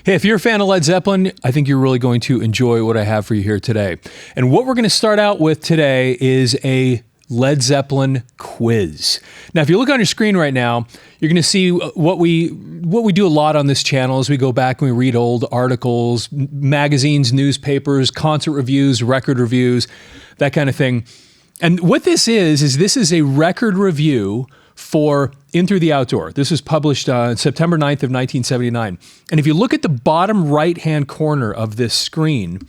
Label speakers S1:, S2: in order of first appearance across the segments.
S1: Hey, if you're a fan of Led Zeppelin, I think you're really going to enjoy what I have for you here today. And what we're going to start out with today is a Led Zeppelin quiz. Now, if you look on your screen right now, you're going to see what we do a lot on this channel is we go back and we read old articles, magazines, newspapers, concert reviews, record reviews, that kind of thing. And what this is this is a record review for In Through the Outdoor. This was published on September 9th of 1979. And if you look at the bottom right-hand corner of this screen,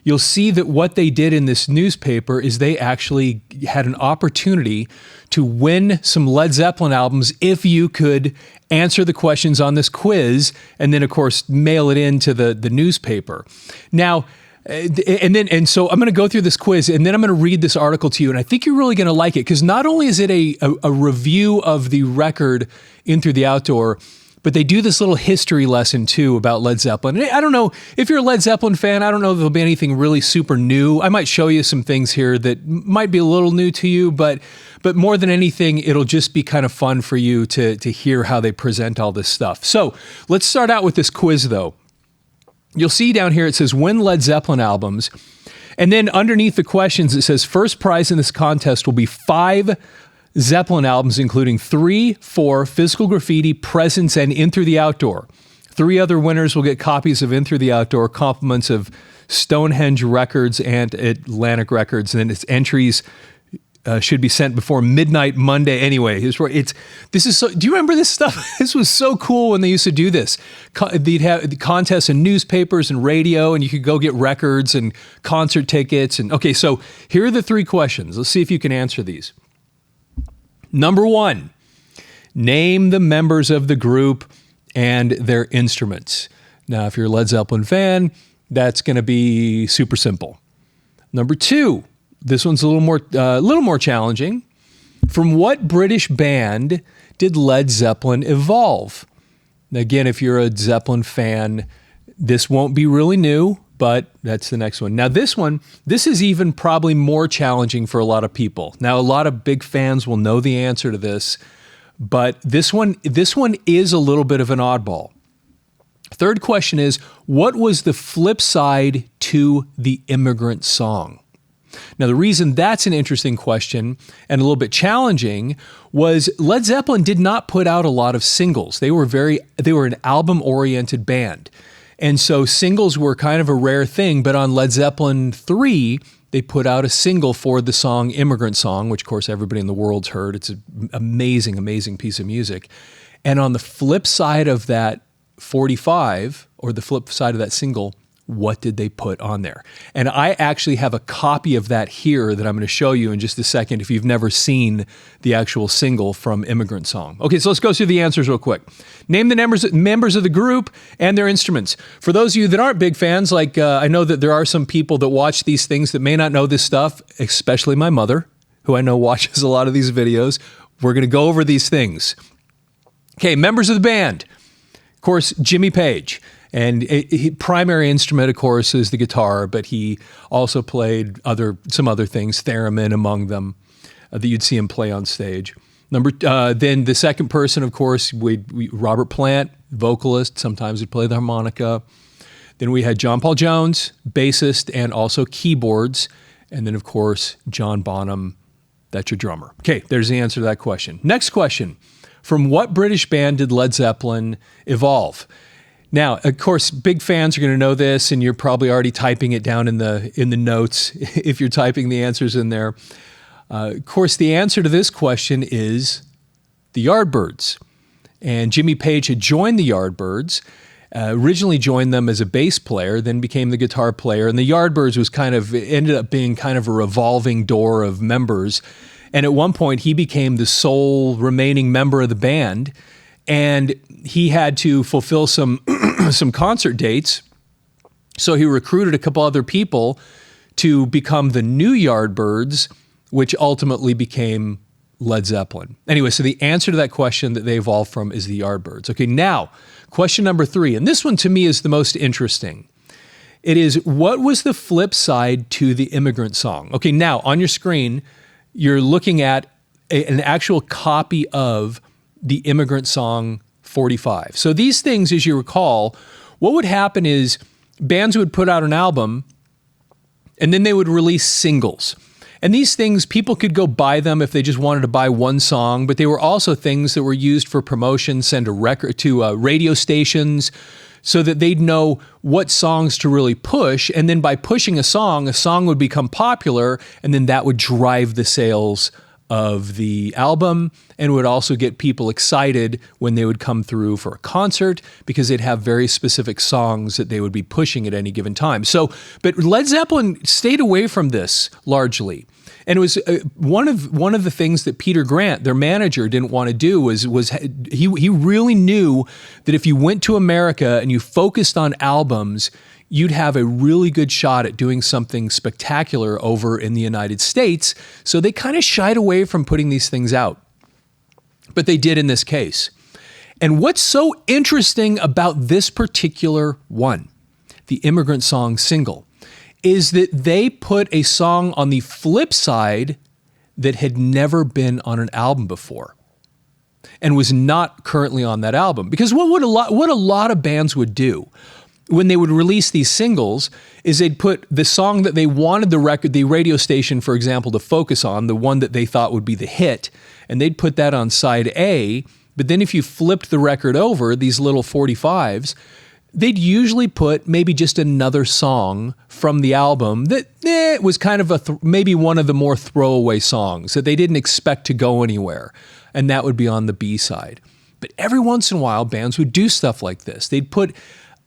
S1: you'll see that what they did in this newspaper is they actually had an opportunity to win some Led Zeppelin albums if you could answer the questions on this quiz and then, of course, mail it into the newspaper. Now, so I'm going to go through this quiz and then I'm going to read this article to you. And I think you're really going to like it because not only is it a review of the record In Through the Outdoor, but they do this little history lesson too about Led Zeppelin. I don't know if you're a Led Zeppelin fan, I don't know if there'll be anything really super new. I might show you some things here that might be a little new to you, but more than anything, it'll just be kind of fun for you to hear how they present all this stuff. So let's start out with this quiz though. You'll see down here, it says win Led Zeppelin albums. And then underneath the questions, it says first prize in this contest will be 5 Zeppelin albums, including 3 for Physical Graffiti, Presence, and In Through the Outdoor. 3 other winners will get copies of In Through the Outdoor, compliments of Stonehenge Records and Atlantic Records. And then its entries should be sent before midnight Monday. Anyway, this is so. Do you remember this stuff? This was so cool when they used to do this. They'd have the contests in newspapers and radio, and you could go get records and concert tickets. And okay, so here are the 3 questions. Let's see if you can answer these. Number 1, name the members of the group and their instruments. Now, if you're a Led Zeppelin fan, that's going to be super simple. Number 2, this one's a little more challenging. From what British band did Led Zeppelin evolve? Now, again, if you're a Zeppelin fan, this won't be really new, but that's the next one. Now, this is even probably more challenging for a lot of people. Now, a lot of big fans will know the answer to this, but this one is a little bit of an oddball. Third question is, what was the flip side to the Immigrant Song? Now, the reason that's an interesting question and a little bit challenging was Led Zeppelin did not put out a lot of singles. They were an album-oriented band. And so singles were kind of a rare thing, but on Led Zeppelin 3, they put out a single for the song Immigrant Song, which of course everybody in the world's heard. It's an amazing, amazing piece of music. And on the flip side of that 45, or the flip side of that single, what did they put on there? And I actually have a copy of that here that I'm going to show you in just a second if you've never seen the actual single from Immigrant Song. Okay, so let's go through the answers real quick. Name the members of the group and their instruments. For those of you that aren't big fans, like I know that there are some people that watch these things that may not know this stuff, especially my mother, who I know watches a lot of these videos. We're going to go over these things. Okay, members of the band. Of course, Jimmy Page. And primary instrument, of course, is the guitar, but he also played some other things, theremin among them, that you'd see him play on stage. Then the second person, of course, Robert Plant, vocalist, sometimes he'd play the harmonica. Then we had John Paul Jones, bassist, and also keyboards. And then, of course, John Bonham, that's your drummer. Okay, there's the answer to that question. Next question. From what British band did Led Zeppelin evolve? Now, of course, big fans are going to know this, and you're probably already typing it down in the notes if you're typing the answers in there. Of course, the answer to this question is the Yardbirds. And Jimmy Page had joined the Yardbirds, originally joined them as a bass player, then became the guitar player. And the Yardbirds ended up being kind of a revolving door of members. And at one point, he became the sole remaining member of the band. And he had to fulfill some concert dates. So he recruited a couple other people to become the new Yardbirds, which ultimately became Led Zeppelin. Anyway, so the answer to that question that they evolved from is the Yardbirds. Okay, now, question number 3. And this one to me is the most interesting. It is, what was the flip side to the Immigrant Song? Okay, now, on your screen, you're looking at an actual copy of the Immigrant Song 45. So these things, as you recall, what would happen is bands would put out an album and then they would release singles. And these things, people could go buy them if they just wanted to buy one song, but they were also things that were used for promotion, send a record to radio stations so that they'd know what songs to really push. And then by pushing a song would become popular, and then that would drive the sales of the album and would also get people excited when they would come through for a concert because they'd have very specific songs that they would be pushing at any given time. But Led Zeppelin stayed away from this largely. And it was one of the things that Peter Grant, their manager, didn't want to do was he really knew that if you went to America and you focused on albums, you'd have a really good shot at doing something spectacular over in the United States. So they kind of shied away from putting these things out. But they did in this case. And what's so interesting about this particular one, the Immigrant Song single, is that they put a song on the flip side that had never been on an album before and was not currently on that album. Because what a lot of bands would do when they would release these singles is they'd put the song that they wanted the radio station, for example, to focus on, the one that they thought would be the hit, and they'd put that on side A. But then if you flipped the record over, these little 45s, they'd usually put maybe just another song from the album that was kind of maybe one of the more throwaway songs that they didn't expect to go anywhere, and that would be on the B side. But every once in a while, bands would do stuff like this. They'd put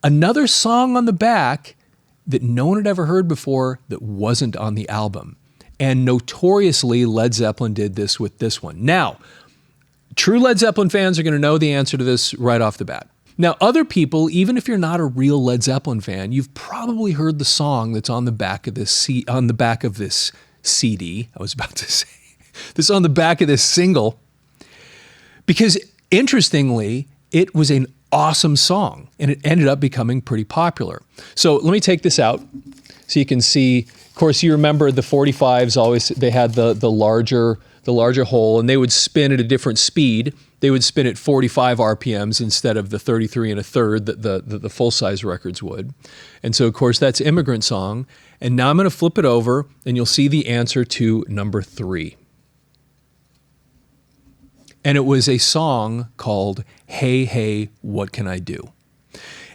S1: another song on the back that no one had ever heard before that wasn't on the album. And notoriously, Led Zeppelin did this with this one. Now, true Led Zeppelin fans are going to know the answer to this right off the bat. Now, other people, even if you're not a real Led Zeppelin fan, you've probably heard the song that's on the back of this CD. I was about to say this on the back of this single, because interestingly, it was an awesome song and it ended up becoming pretty popular. So let me take this out so you can see. Of course, you remember the 45s always, they had the larger hole, and they would spin at a different speed. They would spin at 45 RPMs instead of the 33 1/3 that the full-size records would. And so, of course, that's Immigrant Song. And now I'm going to flip it over, and you'll see the answer to number 3. And it was a song called Hey, Hey, What Can I Do?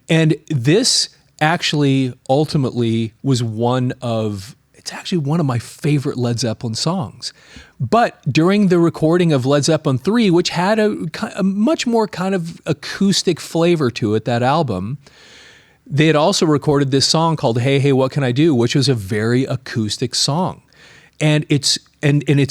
S1: And this actually ultimately was it's actually one of my favorite Led Zeppelin songs. But during the recording of Led Zeppelin 3, which had a much more kind of acoustic flavor to it, that album, they had also recorded this song called Hey, Hey, What Can I Do?, which was a very acoustic song. And it's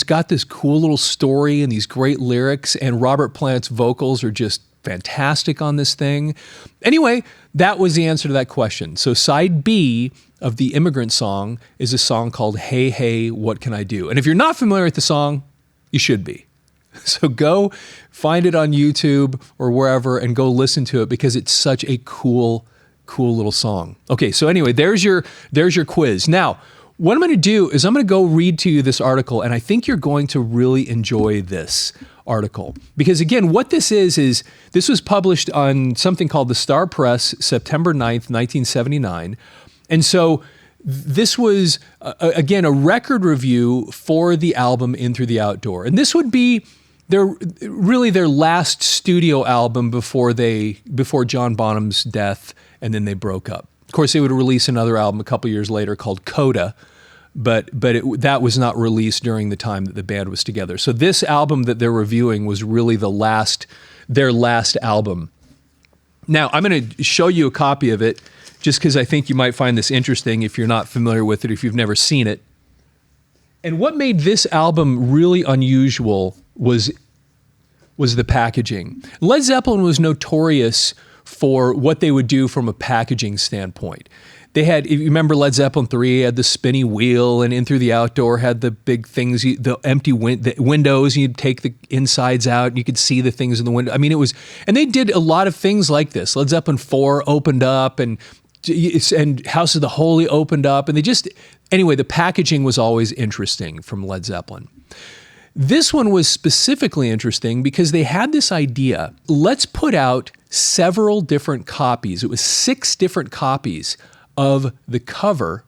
S1: got this cool little story and these great lyrics, and Robert Plant's vocals are just fantastic on this thing. Anyway, that was the answer to that question. So side B of the Immigrant Song is a song called Hey, Hey, What Can I Do? And if you're not familiar with the song, you should be. So go find it on YouTube or wherever and go listen to it, because it's such a cool little song. Okay, so anyway, there's your quiz. Now, what I'm going to do is I'm going to go read to you this article, and I think you're going to really enjoy this article. Because again, what this is this was published on something called the Star Press, September 9th, 1979. And so this was, again, a record review for the album In Through the Outdoor. And this would be their last studio album before John Bonham's death, and then they broke up. Of course, they would release another album a couple years later called Coda, but that was not released during the time that the band was together. So this album that they're reviewing was really their last album. Now, I'm going to show you a copy of it just because I think you might find this interesting if you're not familiar with it, if you've never seen it. And what made this album really unusual was the packaging. Led Zeppelin was notorious for what they would do from a packaging standpoint. They had, if you remember, Led Zeppelin 3 had the spinny wheel, and In Through the Outdoor had the big things, the empty windows, and you'd take the insides out and you could see the things in the window. I mean, and they did a lot of things like this. Led Zeppelin 4 opened up, and House of the Holy opened up, and anyway, the packaging was always interesting from Led Zeppelin. This one was specifically interesting because they had this idea, let's put out several different copies. It was 6 different copies of the cover,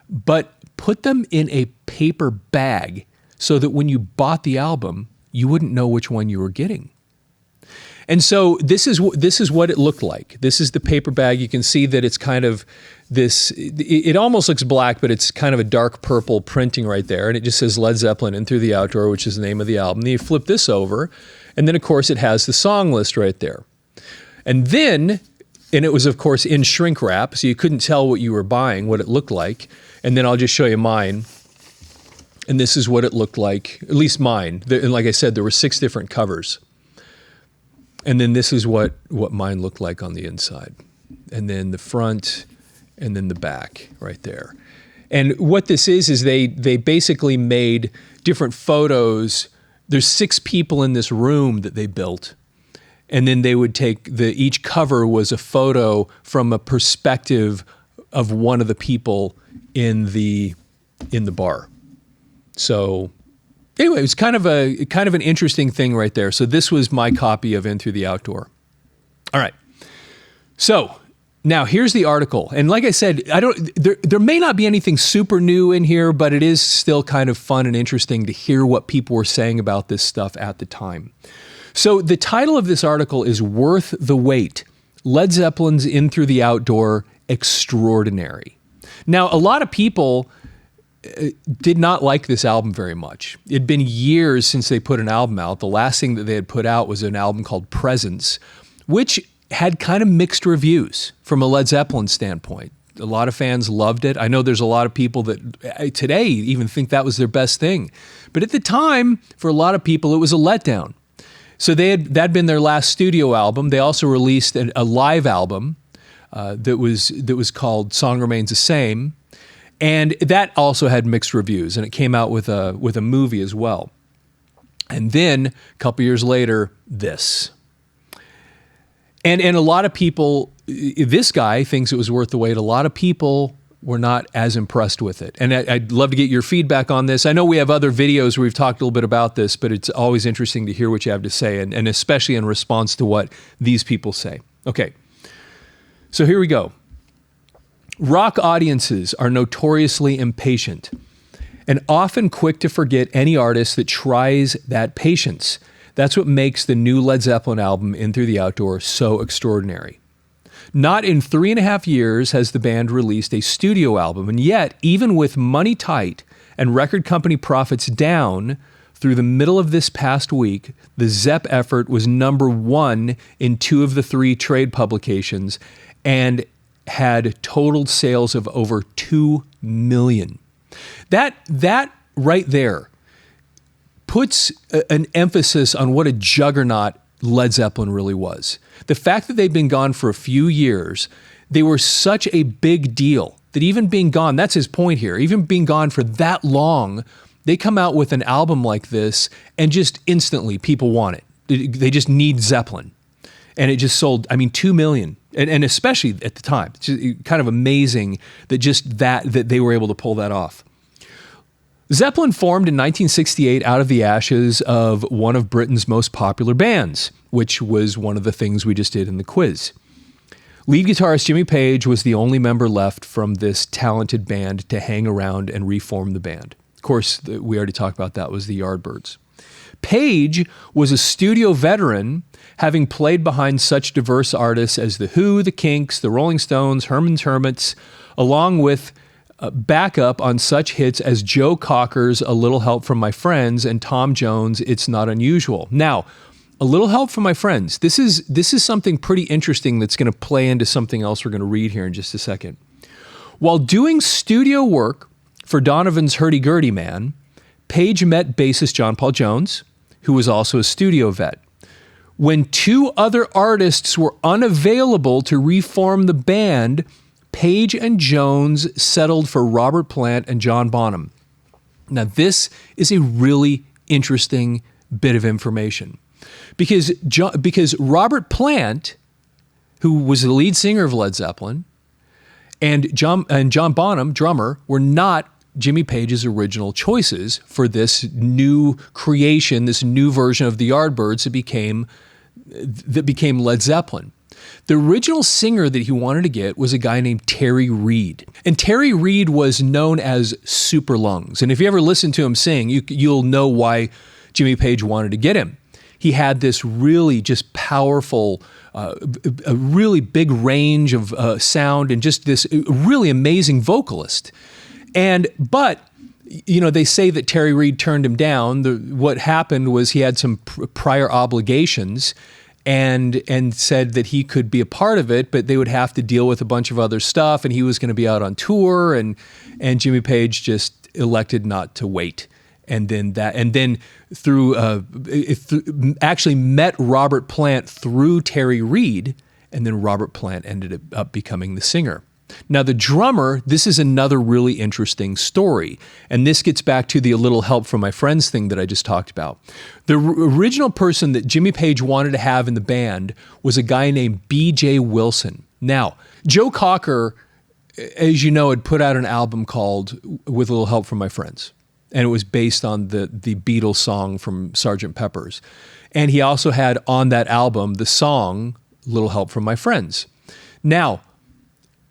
S1: but put them in a paper bag so that when you bought the album, you wouldn't know which one you were getting. And so this is what it looked like. This is the paper bag. You can see that it's kind of this, it almost looks black, but it's kind of a dark purple printing right there. And it just says Led Zeppelin In Through the Outdoor, which is the name of the album. Then you flip this over, and then of course it has the song list right there. And then, and it was of course in shrink wrap, so you couldn't tell what you were buying, what it looked like. And then I'll just show you mine. And this is what it looked like, at least mine. And like I said, there were 6 different covers. And then this is what mine looked like on the inside. And then the front, and then the back right there. And what this is they basically made different photos. There's 6 people in this room that they built. And then they would take, each cover was a photo from a perspective of one of the people in the bar. So anyway, it was kind of an interesting thing right there. So this was my copy of In Through the Outdoor. All right. So now here's the article. And like I said, there may not be anything super new in here, but it is still kind of fun and interesting to hear what people were saying about this stuff at the time. So the title of this article is Worth the Wait, Led Zeppelin's In Through the Outdoor Extraordinary. Now, a lot of people did not like this album very much. It'd been years since they put an album out. The last thing that they had put out was an album called Presence, which had kind of mixed reviews from a Led Zeppelin standpoint. A lot of fans loved it. I know there's a lot of people that today even think that was their best thing. But at the time, for a lot of people, it was a letdown. So that'd been their last studio album. They also released a live album that was called Song Remains the Same. And that also had mixed reviews, and it came out with a movie as well. And then a couple years later, this. And a lot of people, this guy thinks it was worth the wait. A lot of people were not as impressed with it. And I'd love to get your feedback on this. I know we have other videos where we've talked a little bit about this, but it's always interesting to hear what you have to say, and especially in response to what these people say. Okay, so here we go. Rock audiences are notoriously impatient and often quick to forget any artist that tries that patience. That's what makes the new Led Zeppelin album, In Through the Outdoor, so extraordinary. Not in 3.5 years has the band released a studio album, and yet, even with money tight and record company profits down, through the middle of this past week, the Zepp effort was #1 in 2 of the 3 trade publications and had totaled sales of over 2 million. That right there puts an emphasis on what a juggernaut Led Zeppelin really was. The fact that they'd been gone for a few years, they were such a big deal that even being gone, that's his point here, even being gone for that long, they come out with an album like this and just instantly people want it. They just need Zeppelin. And it just sold, 2 million. And especially at the time, it's just kind of amazing that just that they were able to pull that off. Zeppelin formed in 1968 out of the ashes of one of Britain's most popular bands, which was one of the things we just did in the quiz. Lead guitarist Jimmy Page was the only member left from this talented band to hang around and reform the band. Of course, we already talked about that, was the Yardbirds. Page was a studio veteran, having played behind such diverse artists as The Who, The Kinks, The Rolling Stones, Herman's Hermits, along with backup on such hits as Joe Cocker's A Little Help From My Friends and Tom Jones' It's Not Unusual. Now, A Little Help From My Friends, this is something pretty interesting that's going to play into something else we're going to read here in just a second. While doing studio work for Donovan's Hurdy-Gurdy Man, Page met bassist John Paul Jones, who was also a studio vet. When 2 other artists were unavailable to reform the band, Page and Jones settled for Robert Plant and John Bonham. Now, this is a really interesting bit of information because Robert Plant, who was the lead singer of Led Zeppelin, and John Bonham, drummer, were not Jimmy Page's original choices for this new creation, this new version of the Yardbirds that became that became Led Zeppelin. The original singer that he wanted to get was a guy named Terry Reid. And Terry Reid was known as Super Lungs. And if you ever listen to him sing, you'll know why Jimmy Page wanted to get him. He had this really just powerful, a really big range of sound and just this really amazing vocalist. But they say that Terry Reid turned him down. What happened was he had some prior obligations and said that he could be a part of it, but they would have to deal with a bunch of other stuff, and he was going to be out on tour, and Jimmy Page just elected not to wait. And then actually met Robert Plant through Terry Reid, and then Robert Plant ended up becoming the singer. Now, the drummer, this is another really interesting story, and this gets back to the A Little Help from My Friends thing that I just talked about. The original person that Jimmy Page wanted to have in the band was a guy named B.J. Wilson. Now, Joe Cocker, as you know, had put out an album called With a Little Help from My Friends, and it was based on the Beatles song from Sgt. Pepper's. And he also had on that album the song Little Help from My Friends. Now,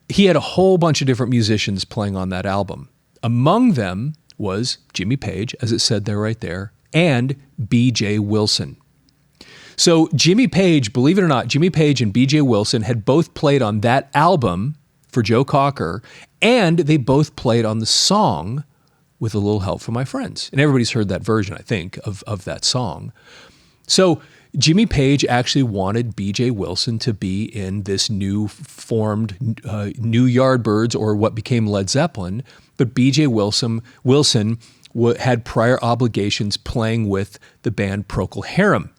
S1: he had a whole bunch of different musicians playing on that album. Among them was Jimmy Page, as it said there right there, and B.J. Wilson. So Jimmy Page, believe it or not, Jimmy Page and B.J. Wilson had both played on that album for Joe Cocker, and they both played on the song With a Little Help from My Friends. And everybody's heard that version, I think, of that song. So Jimmy Page actually wanted B.J. Wilson to be in this new formed new Yardbirds, or what became Led Zeppelin, but B.J. Wilson had prior obligations playing with the band Procol Harum.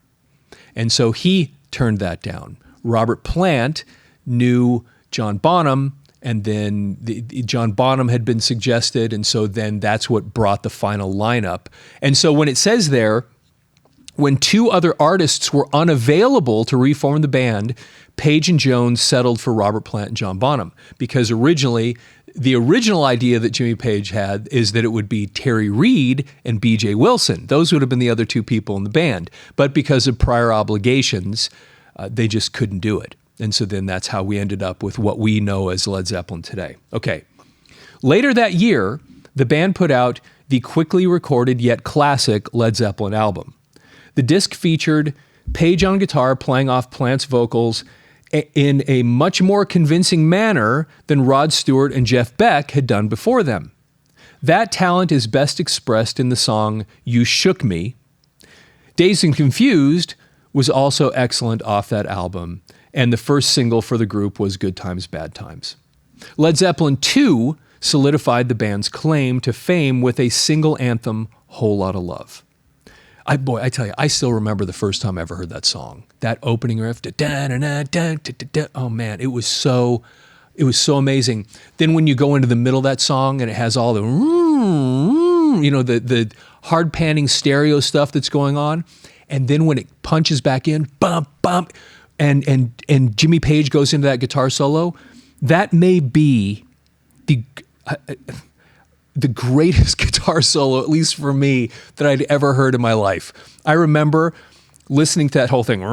S1: And so he turned that down. Robert Plant knew John Bonham, and then John Bonham had been suggested, and so then that's what brought the final lineup. And so when it says there, when two other artists were unavailable to reform the band, Page and Jones settled for Robert Plant and John Bonham, because originally, the original idea that Jimmy Page had is that it would be Terry Reid and B.J. Wilson. Those would have been the other two people in the band. But because of prior obligations, they just couldn't do it. And so then that's how we ended up with what we know as Led Zeppelin today. Okay. Later that year, the band put out the quickly recorded yet classic Led Zeppelin album. The disc featured Page on guitar playing off Plant's vocals in a much more convincing manner than Rod Stewart and Jeff Beck had done before them. That talent is best expressed in the song You Shook Me. Dazed and Confused was also excellent off that album, and the first single for the group was Good Times, Bad Times. Led Zeppelin II solidified the band's claim to fame with a single anthem, Whole Lotta Love. I tell you, I still remember the first time I ever heard that song. That opening riff, oh man, it was so amazing. Then when you go into the middle of that song and it has all the, the hard panning stereo stuff that's going on, and then when it punches back in, bump, bump, and Jimmy Page goes into that guitar solo, that may be the greatest guitar solo, at least for me, that I'd ever heard in my life. I remember listening to that whole thing. You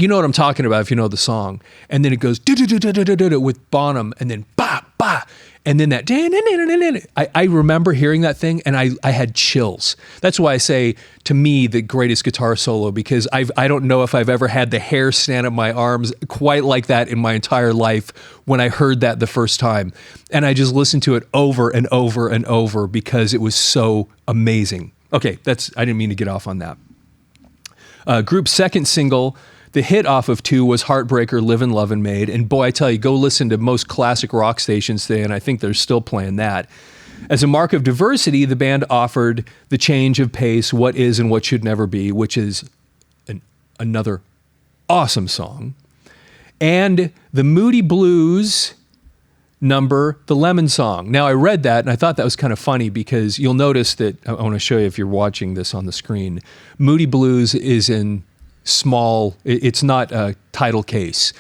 S1: know what I'm talking about if you know the song. And then it goes with Bonham, and then ba ba, and then that. I remember hearing that thing, and I had chills. That's why I say, to me, the greatest guitar solo, because I don't know if I've ever had the hair stand up my arms quite like that in my entire life when I heard that the first time. And I just listened to it over and over and over because it was so amazing. Okay, I didn't mean to get off on that. Group's second single, the hit off of 2, was Heartbreaker, Livin' Lovin' Made. And boy, I tell you, go listen to most classic rock stations today, and I think they're still playing that. As a mark of diversity, the band offered the change of pace, What Is and What Should Never Be, which is another awesome song. And the Moody Blues number, The Lemon Song. Now, I read that, and I thought that was kind of funny, because you'll notice that, I want to show you if you're watching this on the screen, Moody Blues is in small, it's not a title case.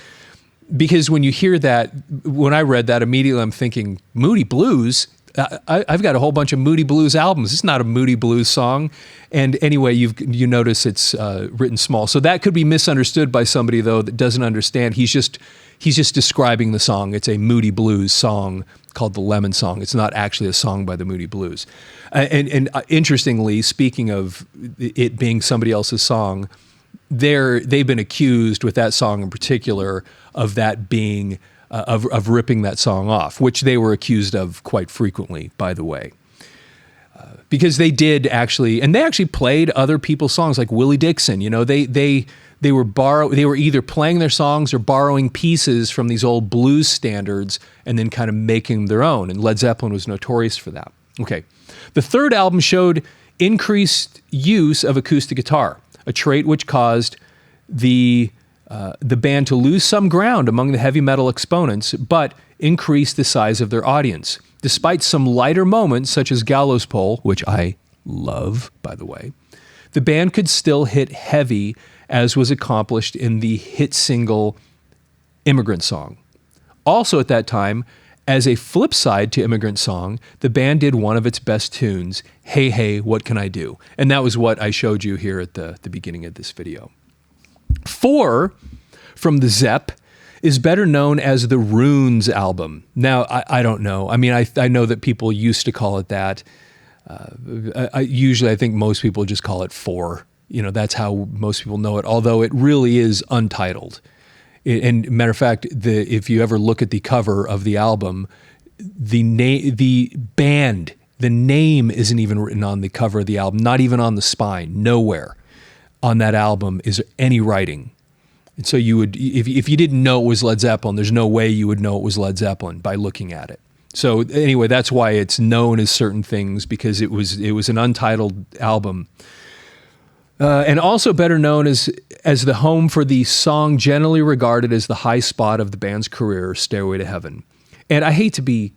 S1: Because when you hear that, when I read that, immediately I'm thinking, Moody Blues? I've got a whole bunch of Moody Blues albums. It's not a Moody Blues song. And anyway, you notice it's written small. So that could be misunderstood by somebody, though, that doesn't understand. He's just describing the song. It's a Moody Blues song called the Lemon Song. It's not actually a song by the Moody Blues. And interestingly, speaking of it being somebody else's song, they've been accused with that song in particular of that being of ripping that song off, which they were accused of quite frequently, by the way, because they did actually, and they actually played other people's songs, like Willie Dixon. You know, they were either playing their songs or borrowing pieces from these old blues standards and then kind of making them their own. And Led Zeppelin was notorious for that. Okay, the third album showed increased use of acoustic guitar, a trait which caused the band to lose some ground among the heavy metal exponents, but increase the size of their audience. Despite some lighter moments, such as Gallows Pole, which I love, by the way, the band could still hit heavy, as was accomplished in the hit single Immigrant Song. Also at that time, as a flip side to Immigrant Song, the band did one of its best tunes, Hey Hey, What Can I Do? And that was what I showed you here at the beginning of this video. 4 from the Zepp is better known as the Runes album. Now, I don't know. I mean, I know that people used to call it that. Usually, I think most people just call it 4. You know, that's how most people know it, although it really is untitled. And matter of fact, if you ever look at the cover of the album, the band, the name isn't even written on the cover of the album, not even on the spine. Nowhere on that album is there any writing. And so you would, if you didn't know it was Led Zeppelin, there's no way you would know it was Led Zeppelin by looking at it. So anyway, that's why it's known as certain things, because it was an untitled album. And also better known as the home for the song generally regarded as the high spot of the band's career, Stairway to Heaven. And I hate to be,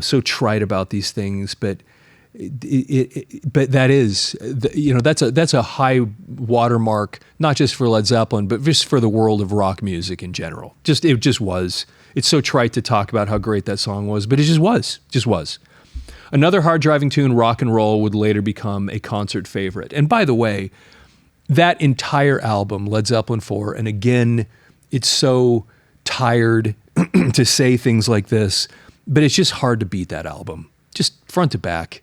S1: so trite about these things, but that is, that's a high watermark, not just for Led Zeppelin, but just for the world of rock music in general. It just was. It's so trite to talk about how great that song was, but it just was. Another hard-driving tune, Rock and Roll, would later become a concert favorite. And by the way, that entire album, Led Zeppelin 4, and again, it's so tired to say things like this, but it's just hard to beat that album, just front to back.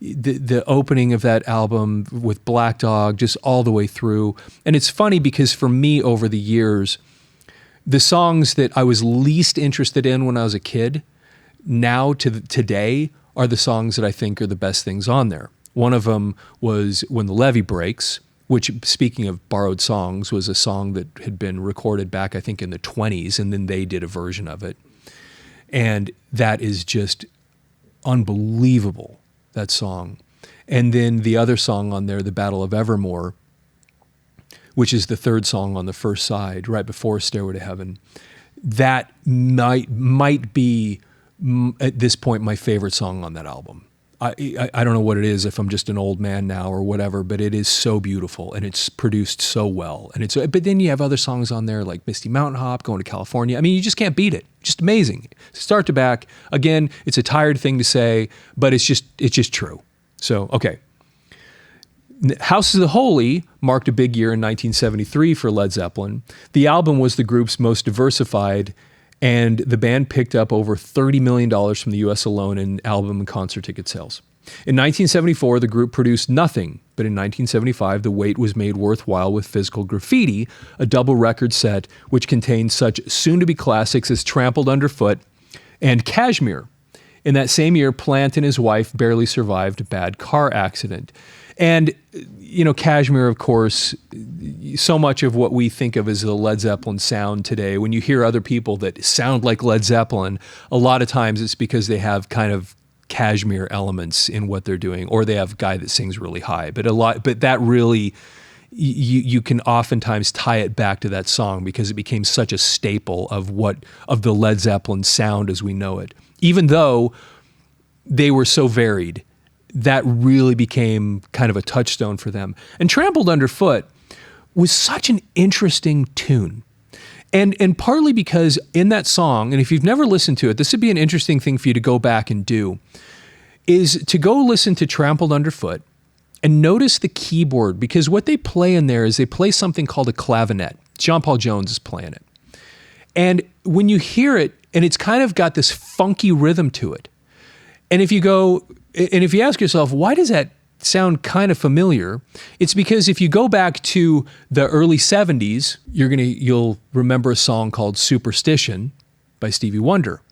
S1: The opening of that album with Black Dog, just all the way through. And it's funny because for me over the years, the songs that I was least interested in when I was a kid, now to today, are the songs that I think are the best things on there. One of them was When the Levee Breaks, which, speaking of borrowed songs, was a song that had been recorded back, I think, in the 1920s, and then they did a version of it. And that is just unbelievable, that song. And then the other song on there, The Battle of Evermore, which is the third song on the first side, right before Stairway to Heaven, that might be, at this point, my favorite song on that album. I don't know what it is, if I'm just an old man now or whatever, but it is so beautiful and it's produced so well. But then you have other songs on there like Misty Mountain Hop, Going to California. I mean, you just can't beat it. Just amazing. Start to back. Again, it's a tired thing to say, but it's just true. So, okay. House of the Holy marked a big year in 1973 for Led Zeppelin. The album was the group's most diversified, and the band picked up over $30 million from the U.S. alone in album and concert ticket sales. In 1974, the group produced nothing, but in 1975, the wait was made worthwhile with Physical Graffiti, a double record set which contained such soon-to-be classics as Trampled Underfoot and Kashmir. In that same year, Plant and his wife barely survived a bad car accident. And, Kashmir, of course, so much of what we think of as the Led Zeppelin sound today, when you hear other people that sound like Led Zeppelin, a lot of times it's because they have kind of Kashmir elements in what they're doing, or they have a guy that sings really high. But that really, you can oftentimes tie it back to that song because it became such a staple of the Led Zeppelin sound as we know it. Even though they were so varied, that really became kind of a touchstone for them. And Trampled Underfoot was such an interesting tune. And partly because in that song, and if you've never listened to it, this would be an interesting thing for you to go back and do, is to go listen to Trampled Underfoot and notice the keyboard, because what they play in there is they play something called a clavinet. John Paul Jones is playing it. And when you hear it, and it's kind of got this funky rhythm to it. And if you ask yourself, why does that sound kind of familiar? It's because if you go back to the early 70s, you'll remember a song called Superstition by Stevie Wonder.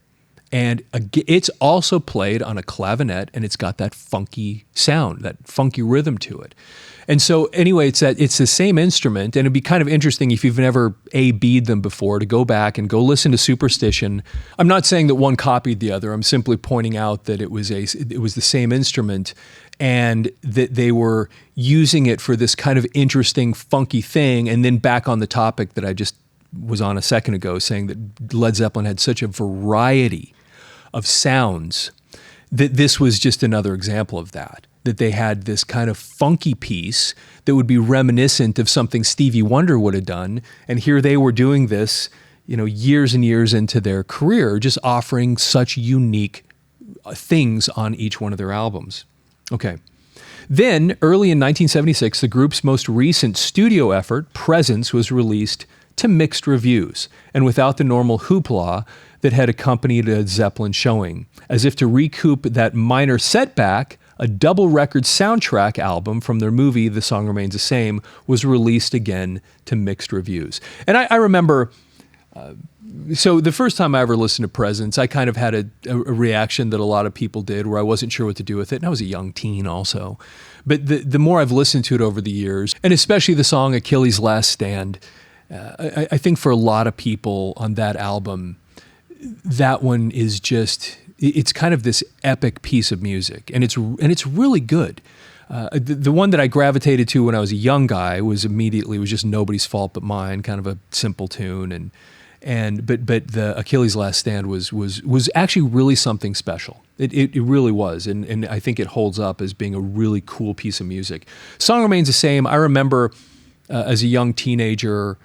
S1: And it's also played on a clavinet, and it's got that funky sound, that funky rhythm to it. And so anyway, it's the same instrument, and it'd be kind of interesting if you've never A-B'd them before to go back and go listen to Superstition. I'm not saying that one copied the other. I'm simply pointing out that it was the same instrument, and that they were using it for this kind of interesting, funky thing. And then back on the topic that I just was on a second ago, saying that Led Zeppelin had such a variety of sounds, that this was just another example of that they had this kind of funky piece that would be reminiscent of something Stevie Wonder would have done. And here they were doing this, years and years into their career, just offering such unique things on each one of their albums. Okay. Then, early in 1976, the group's most recent studio effort, Presence, was released to mixed reviews, and without the normal hoopla that had accompanied a Zeppelin showing. As if to recoup that minor setback, a double record soundtrack album from their movie The Song Remains the Same was released again to mixed reviews. And I remember, so the first time I ever listened to Presence, I kind of had a reaction that a lot of people did, where I wasn't sure what to do with it, and I was a young teen also. But the more I've listened to it over the years, and especially the song Achilles' Last Stand, I think for a lot of people on that album, that one is just, it's kind of this epic piece of music, and it's really good. The one that I gravitated to when I was a young guy was just Nobody's Fault But Mine, kind of a simple tune, but the Achilles' Last Stand was actually really something special. It really was, and I think it holds up as being a really cool piece of music. Song Remains the Same. I remember as a young teenager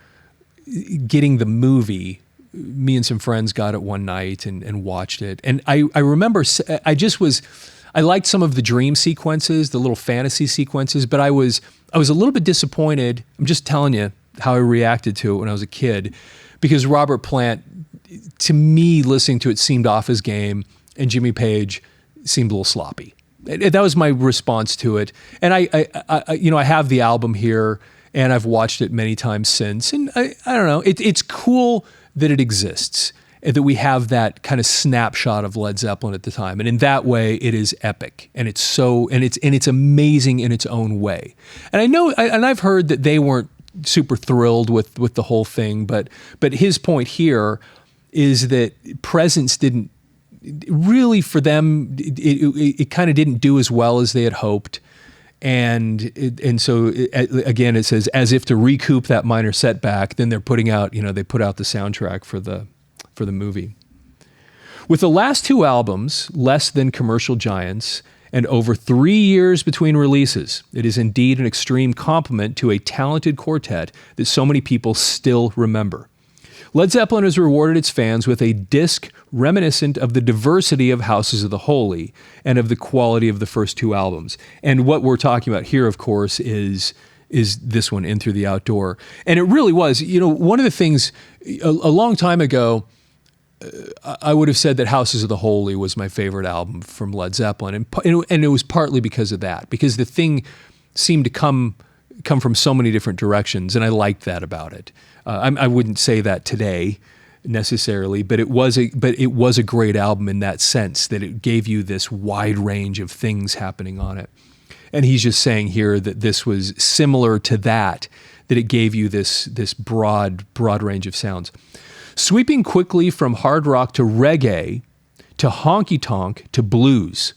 S1: getting the movie. Me and some friends got it one night and watched it. And I remember I liked some of the dream sequences, the little fantasy sequences, but I was a little bit disappointed. I'm just telling you how I reacted to it when I was a kid, because Robert Plant, to me, listening to it, seemed off his game, and Jimmy Page seemed a little sloppy. That was my response to it. And I have the album here, and I've watched it many times since. And I don't know, it's cool that it exists, and that we have that kind of snapshot of Led Zeppelin at the time. And in that way, it is epic, and it's amazing in its own way. And I know, and I've heard that they weren't super thrilled with the whole thing, but his point here is that Presence didn't really, for them, it kind of didn't do as well as they had hoped. And so again, it says, as if to recoup that minor setback, then they're putting out, they put out the soundtrack for the movie. With the last two albums less than commercial giants and over 3 years between releases, it is indeed an extreme compliment to a talented quartet that so many people still remember. Led Zeppelin has rewarded its fans with a disc reminiscent of the diversity of Houses of the Holy and of the quality of the first two albums. And what we're talking about here, of course, is this one, In Through the Outdoor. And it really was, one of the things, a long time ago, I would have said that Houses of the Holy was my favorite album from Led Zeppelin. And it was partly because of that, because the thing seemed to come from so many different directions, and I liked that about it. I wouldn't say that today necessarily, but it was a great album in that sense, that it gave you this wide range of things happening on it. And he's just saying here that this was similar to that it gave you this broad range of sounds. Sweeping quickly from hard rock to reggae to honky-tonk to blues,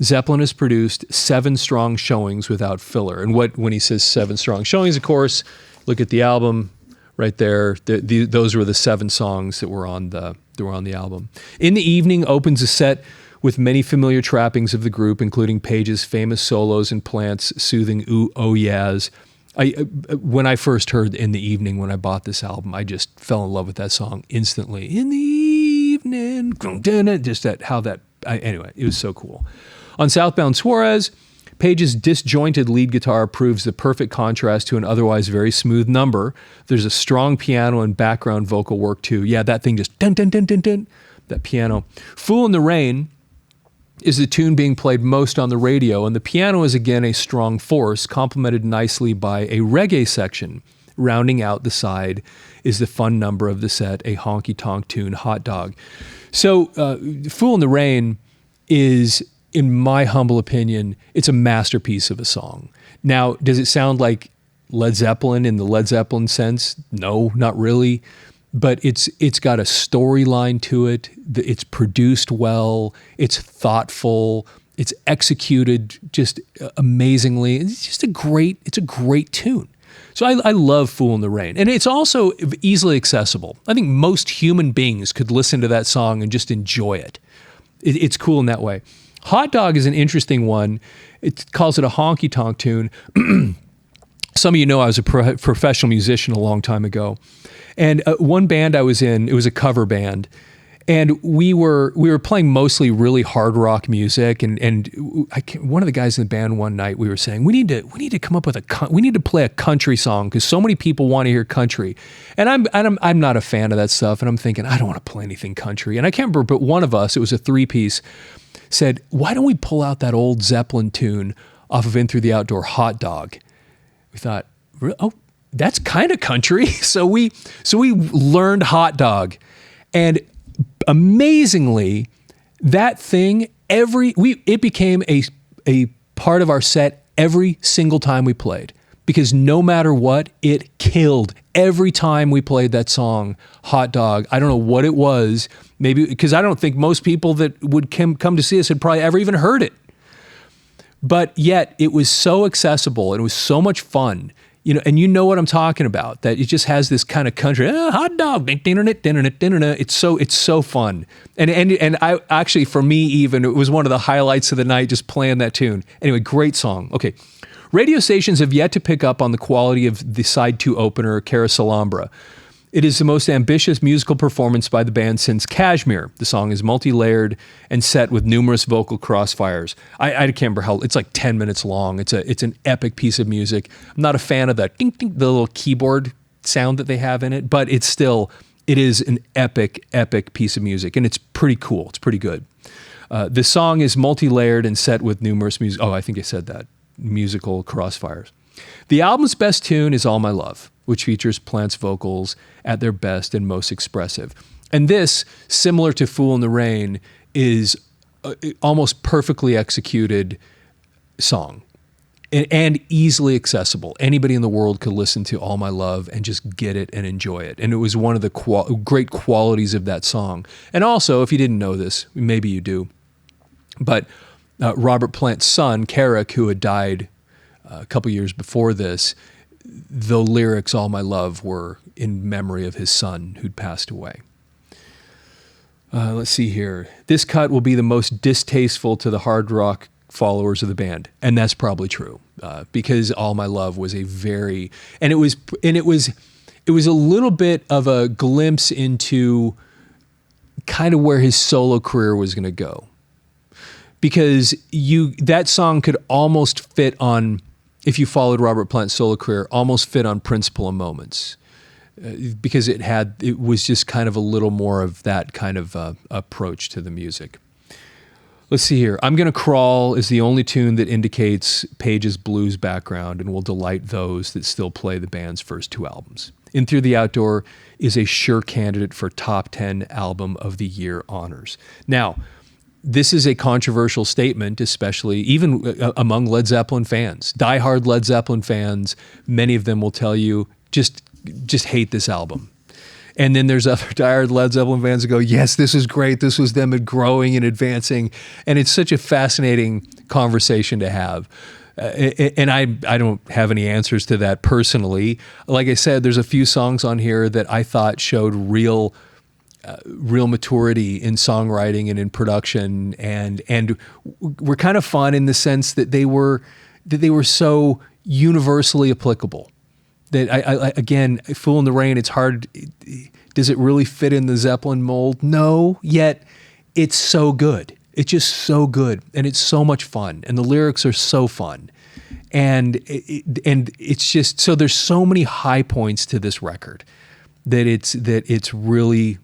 S1: Zeppelin has produced 7 strong showings without filler. And when he says 7 strong showings, of course, look at the album right there. Those were the 7 songs that were on the album. In the Evening opens a set with many familiar trappings of the group, including Page's famous solos and Plant's soothing ooh oh yeahs. When I first heard In the Evening, when I bought this album, I just fell in love with that song instantly. In the evening, just that, anyway, it was so cool. On Southbound Suarez, Page's disjointed lead guitar proves the perfect contrast to an otherwise very smooth number. There's a strong piano and background vocal work too. Yeah, that thing just dun dun dun dun dun, that piano. Fool in the Rain is the tune being played most on the radio, and the piano is again a strong force, complemented nicely by a reggae section. Rounding out the side is the fun number of the set, a honky-tonk tune, Hot Dog. So Fool in the Rain is, in my humble opinion, it's a masterpiece of a song. Now, does it sound like Led Zeppelin in the Led Zeppelin sense? No, not really. But it's got a storyline to it. It's produced well. It's thoughtful. It's executed just amazingly. It's just a great tune. So I love Fool in the Rain. And it's also easily accessible. I think most human beings could listen to that song and just enjoy it. It's cool in that way. Hot Dog is an interesting one. It calls it a honky-tonk tune. Some of you know I was a professional musician a long time ago. And one band I was in, it was a cover band, and we were playing mostly really hard rock music. And one of the guys in the band one night, we were saying we need to come up with we need to play a country song because so many people want to hear country, and I'm not a fan of that stuff. And I'm thinking I don't want to play anything country. And I can't remember, but one of us, it was a 3-piece, said, why don't we pull out that old Zeppelin tune off of In Through the Outdoor, Hot Dog? We thought, oh, that's kind of country. So we learned Hot Dog, and amazingly, that thing it became a part of our set every single time we played, because no matter what, it killed every time we played that song, Hot Dog. I don't know what it was, maybe because I don't think most people that would come to see us had probably ever even heard it. But yet it was so accessible and it was so much fun. And you know what I'm talking about, that it just has this kind of country, hot dog, it's so fun. And I actually, for me even, it was one of the highlights of the night, just playing that tune. Anyway, great song. Okay. Radio stations have yet to pick up on the quality of the side 2 opener, Carouselambra. It is the most ambitious musical performance by the band since Kashmir. The song is multi-layered and set with numerous vocal crossfires. I can't remember how, it's like 10 minutes long. It's an epic piece of music. I'm not a fan of that ding, ding, the little keyboard sound that they have in it, but it is an epic piece of music, and it's pretty cool. It's pretty good. The song is multi-layered and set with numerous I think I said that. Musical crossfires. The album's best tune is All My Love, which features Plant's vocals at their best and most expressive. And this, similar to Fool in the Rain, is almost perfectly executed song and easily accessible. Anybody in the world could listen to All My Love and just get it and enjoy it. And it was one of the great qualities of that song. And also, if you didn't know this, maybe you do, but Robert Plant's son, Carrick, who had died a couple years before this, the lyrics, All My Love, were in memory of his son who'd passed away. Let's see here. This cut will be the most distasteful to the hard rock followers of the band. And that's probably true, because All My Love was it was a little bit of a glimpse into kind of where his solo career was going to go. Because that song could almost fit on, if you followed Robert Plant's solo career, almost fit on Principle and Moments, because it was just kind of a little more of that kind of approach to the music. Let's see here. I'm Gonna Crawl is the only tune that indicates Page's blues background and will delight those that still play the band's first 2 albums. In Through the Outdoor is a sure candidate for top 10 album of the year honors. Now, this is a controversial statement, especially even among Led Zeppelin fans. Diehard Led Zeppelin fans, many of them will tell you, just hate this album. And then there's other diehard Led Zeppelin fans that go, yes, this is great. This was them growing and advancing. And it's such a fascinating conversation to have. And I don't have any answers to that personally. Like I said, there's a few songs on here that I thought showed real maturity in songwriting and in production, and were kind of fun in the sense that they were so universally applicable. That I again, Fool in the Rain, it's hard. Does it really fit in the Zeppelin mold? No, yet it's so good. It's just so good, and it's so much fun, and the lyrics are so fun, and it's just so there's so many high points to this record that it's really.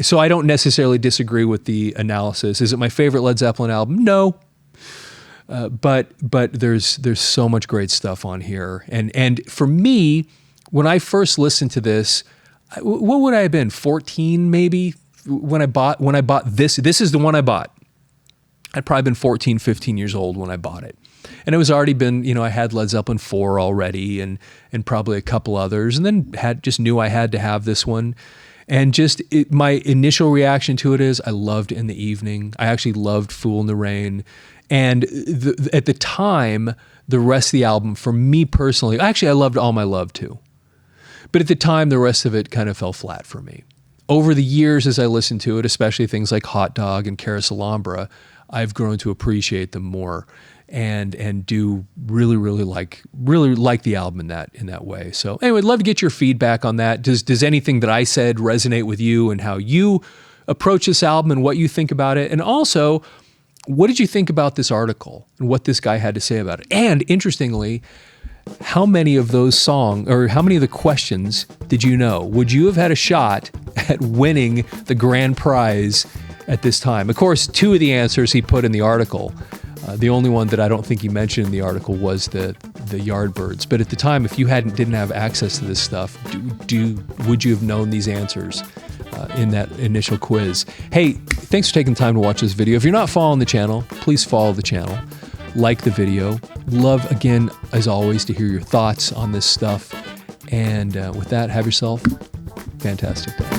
S1: So I don't necessarily disagree with the analysis. Is it my favorite Led Zeppelin album? No. But there's so much great stuff on here, and for me, when I first listened to this, what would I have been, 14 maybe when I bought this. This is the one I bought. I'd probably been 14, 15 years old when I bought it, and it was already been, I had Led Zeppelin 4 already, and probably a couple others, and then just knew I had to have this one. And my initial reaction to it is I loved In the Evening. I actually loved Fool in the Rain. And at the time, the rest of the album, for me personally, actually I loved All My Love too. But at the time, the rest of it kind of fell flat for me. Over the years, as I listened to it, especially things like Hot Dog and Carouselambra, I've grown to appreciate them more and do really like the album in that way. So anyway, I'd love to get your feedback on that. Does anything that I said resonate with you and how you approach this album and what you think about it? And also, what did you think about this article and what this guy had to say about it? And interestingly, how many of those songs, or how many of the questions did you know? Would you have had a shot at winning the grand prize at this time? Of course, 2 of the answers he put in the article. The only one that I don't think he mentioned in the article was the Yardbirds. But at the time, if you didn't have access to this stuff, would you have known these answers in that initial quiz? Hey, thanks for taking the time to watch this video. If you're not following the channel, please follow the channel. Like the video. Love, again, as always, to hear your thoughts on this stuff. And with that, have yourself a fantastic day.